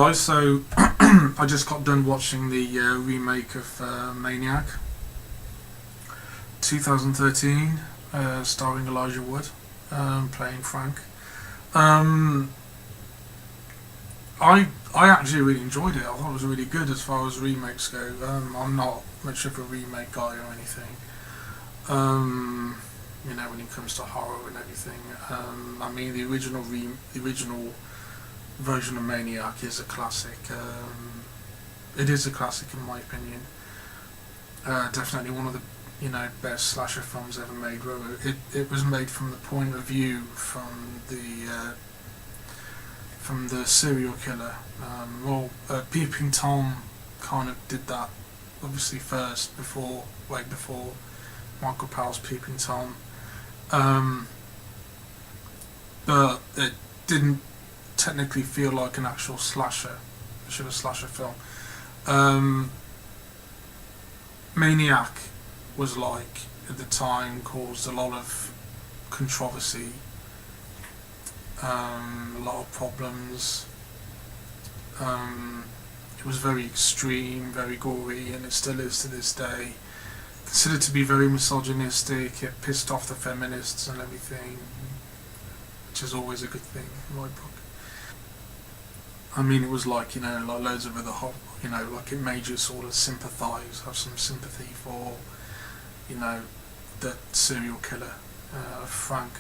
guys, so I just got done watching the remake of Maniac 2013, starring Elijah Wood, playing Frank. I actually really enjoyed it. I thought it was really good as far as remakes go. I'm not much of a remake guy or anything. When it comes to horror and everything. I mean, the original version of Maniac is a classic. It is a classic in my opinion. Definitely one of the best slasher films ever made. Where it was made from the point of view from the serial killer. Peeping Tom kind of did that obviously first, way before Michael Powell's Peeping Tom. But it didn't technically feel like an actual slasher film. Maniac was at the time caused a lot of controversy, a lot of problems. It was very extreme, very gory, and it still is to this day. Considered to be very misogynistic. It pissed off the feminists and everything, which is always a good thing in my book. I mean, it was like loads of other it made you sort of sympathise, have some sympathy for, the serial killer, Frank.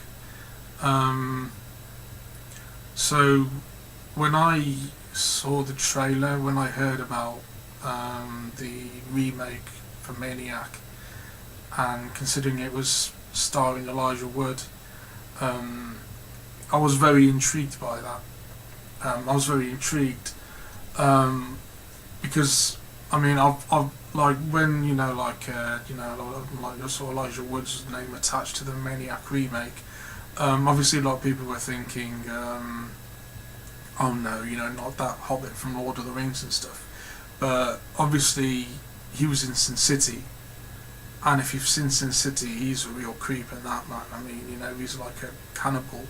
So when I saw the trailer, when I heard about the remake for Maniac, and considering it was starring Elijah Wood, I was very intrigued by that. I was very intrigued because I mean I've like when I saw Elijah Wood's name attached to the Maniac remake. Obviously, a lot of people were thinking, oh no, not that Hobbit from Lord of the Rings and stuff. But obviously, he was in Sin City, and if you've seen Sin City, he's a real creep in that, man. I mean, he's like a cannibal.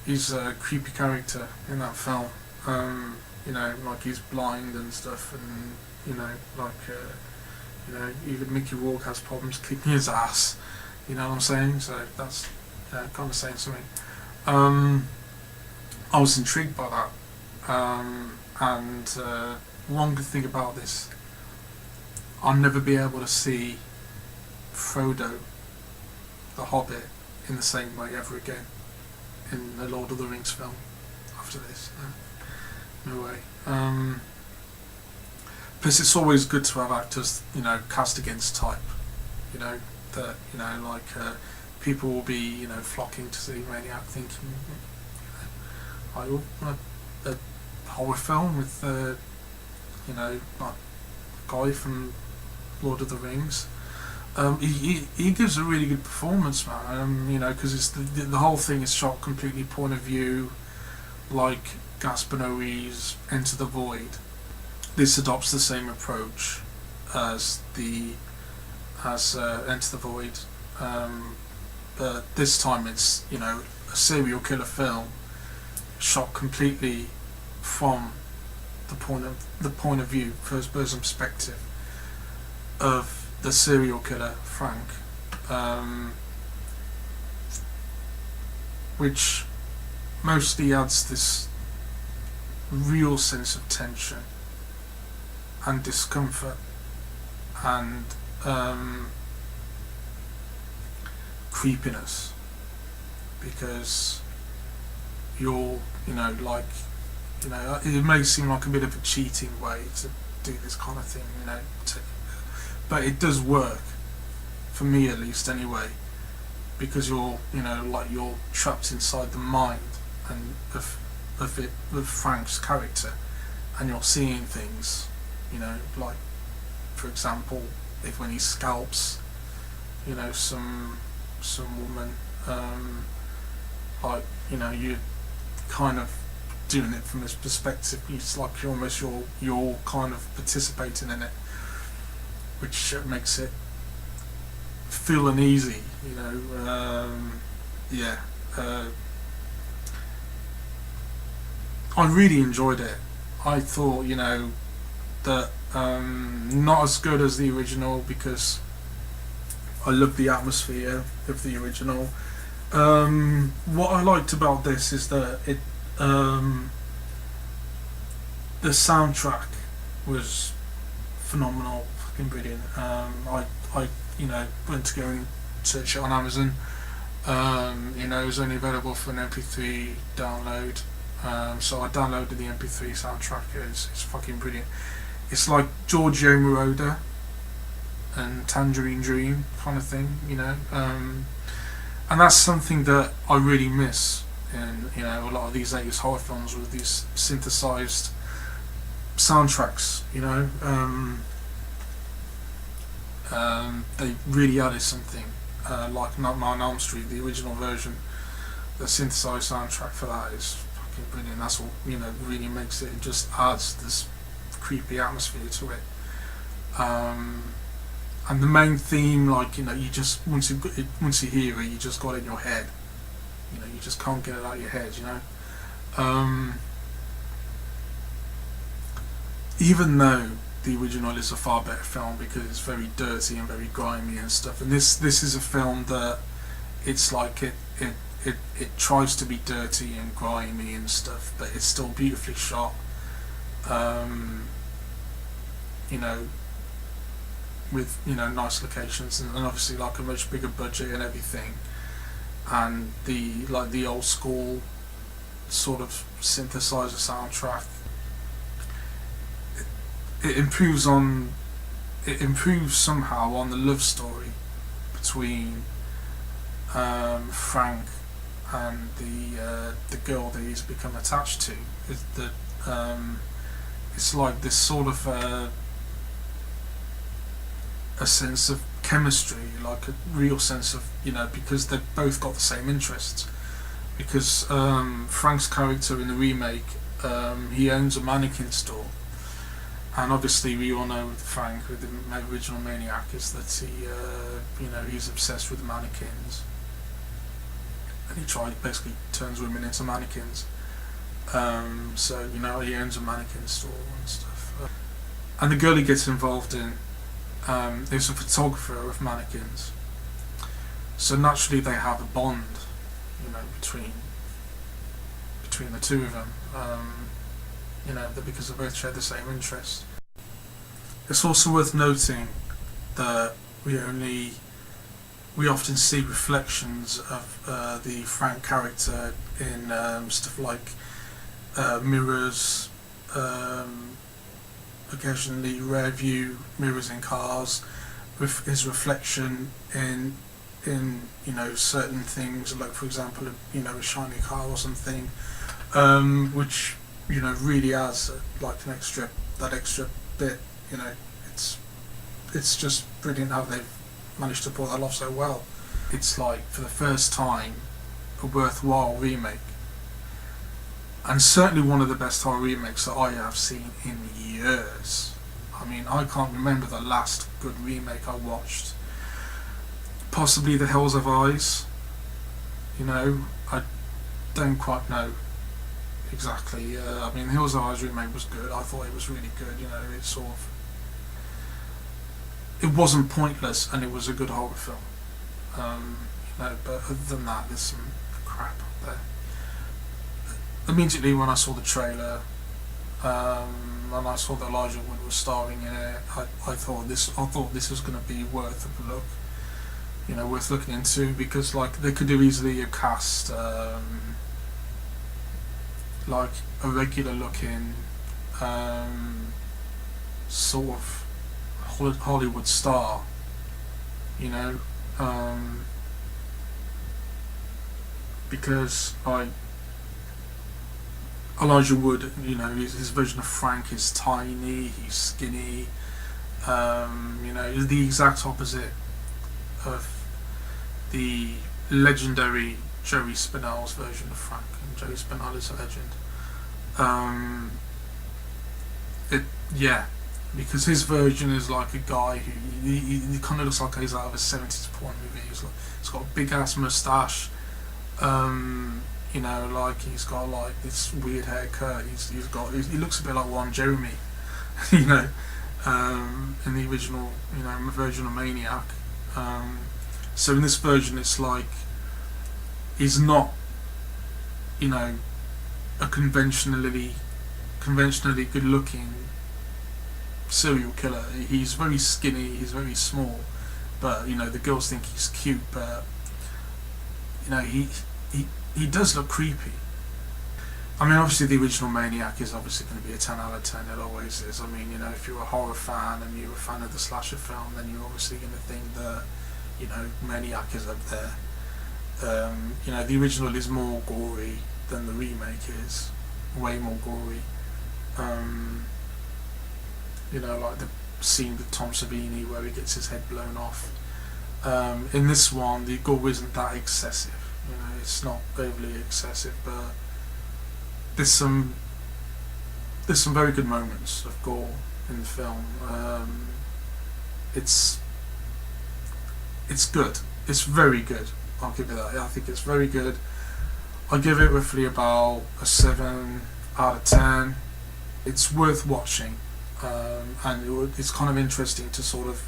He's a creepy character in that film. Like he's blind and stuff, and even Mickey Rourke has problems kicking his ass. You know what I'm saying? So that's kind of saying something. I was intrigued by that, and one good thing about this, I'll never be able to see Frodo, the Hobbit, in the same way ever again in the Lord of the Rings film after this. No way. Plus, it's always good to have actors, cast against type. People will be, flocking to see Maniac, thinking, I want a horror film with, like guy from Lord of the Rings. He gives a really good performance, man. Because it's the whole thing is shot completely point of view, like Gaspar Noé's Enter the Void. This adopts the same approach as Enter the Void, but this time it's a serial killer film shot completely from the point of view, first person perspective of the serial killer Frank, which mostly adds this real sense of tension and discomfort and creepiness, because you're it may seem like a bit of a cheating way to do this kind of thing, but it does work for me, at least anyway, because you're you're trapped inside the mind and of Frank's character, and you're seeing things, like for example, when he scalps some woman, you're kind of doing it from his perspective. It's like you're kind of participating in it, which makes it feel uneasy, I really enjoyed it. I thought, that not as good as the original, because I love the atmosphere of the original. What I liked about this is that the soundtrack was phenomenal, fucking brilliant. I went to go and search it on Amazon. It was only available for an MP3 download. So I downloaded the MP3 soundtrack. It's fucking brilliant. It's like Giorgio Moroder and Tangerine Dream kind of thing, and that's something that I really miss in a lot of these 80s horror films, with these synthesized soundtracks. They really added something, like Nightmare on Elm Street, the original version. The synthesized soundtrack for that is fucking brilliant. That's what really makes it. It just adds this creepy atmosphere to it. And the main theme, you just once you hear it, you just got it in your head. You just can't get it out of your head. Even though the original is a far better film, because it's very dirty and very grimy and stuff, and this is a film that it's like it tries to be dirty and grimy and stuff, but it's still beautifully shot. With nice locations, and obviously like a much bigger budget and everything, and the old school sort of synthesizer soundtrack. It improves somehow on the love story between Frank and the girl that he's become attached to. It's like this sort of a sense of chemistry, like a real sense of, because they've both got the same interests. Because Frank's character in the remake, he owns a mannequin store, and obviously we all know with Frank, with the original Maniac, is that he's obsessed with mannequins, and he basically turns women into mannequins. So he owns a mannequin store and stuff, and the girl he gets involved in is a photographer of mannequins. So naturally they have a bond, between the two of them. Because they both share the same interest. It's also worth noting that we often see reflections of the Frank character in stuff like mirrors, occasionally rear view mirrors in cars, with his reflection in certain things, like for example a shiny car or something, which really adds that extra bit. It's just brilliant how they've managed to pull that off so well. It's like, for the first time, a worthwhile remake, and certainly one of the best horror remakes that I have seen in years. I mean, I can't remember the last good remake I watched. Possibly The Hills Have Eyes. I don't quite know exactly. I mean, Hills Have Eyes remake was good. I thought it was really good. It wasn't pointless, and it was a good horror film. But other than that, there's some crap up there. Immediately when I saw the trailer, and I saw that Elijah Wood was starring in it, I thought this was going to be worth a look. Worth looking into, because they could have easily have cast like a regular looking sort of Hollywood star, because Elijah Wood, his version of Frank is tiny, he's skinny, he's the exact opposite of the legendary Joey Spinell's version of Frank, and Joey Spinell is a legend. Because his version is like a guy who he kind of looks like he's out of a 70s porn movie. He's got a big ass moustache. You know, like he's got like this weird haircut. He looks a bit like Ron Jeremy, you know, in the original, you know, version of Maniac. So in this version, it's like he's not, you know, a conventionally good looking serial killer. He's very skinny. He's very small, but you know the girls think he's cute. But you know he does look creepy. I mean, obviously the original Maniac is obviously going to be a 10 out of 10. It always is. I mean, you know, if you're a horror fan and you're a fan of the slasher film, then you're obviously going to think that, you know, Maniac is up there. You know, the original is more gory than the remake is, way more gory. You know, like the scene with Tom Savini where he gets his head blown off. In this one, the gore isn't that excessive. You know, it's not overly excessive, but there's some very good moments of gore in the film. It's good. It's very good. I'll give it that. I think it's very good. I give it roughly about a 7 out of 10. It's worth watching, and it's kind of interesting to sort of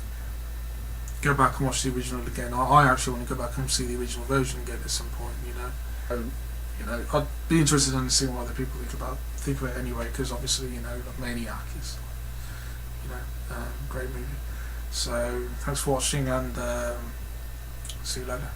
go back and watch the original again. I actually want to go back and see the original version again at some point. You know, I'd be interested in seeing what other people think of it anyway, because obviously, you know, Maniac is, you know, great movie. So thanks for watching, and see you later.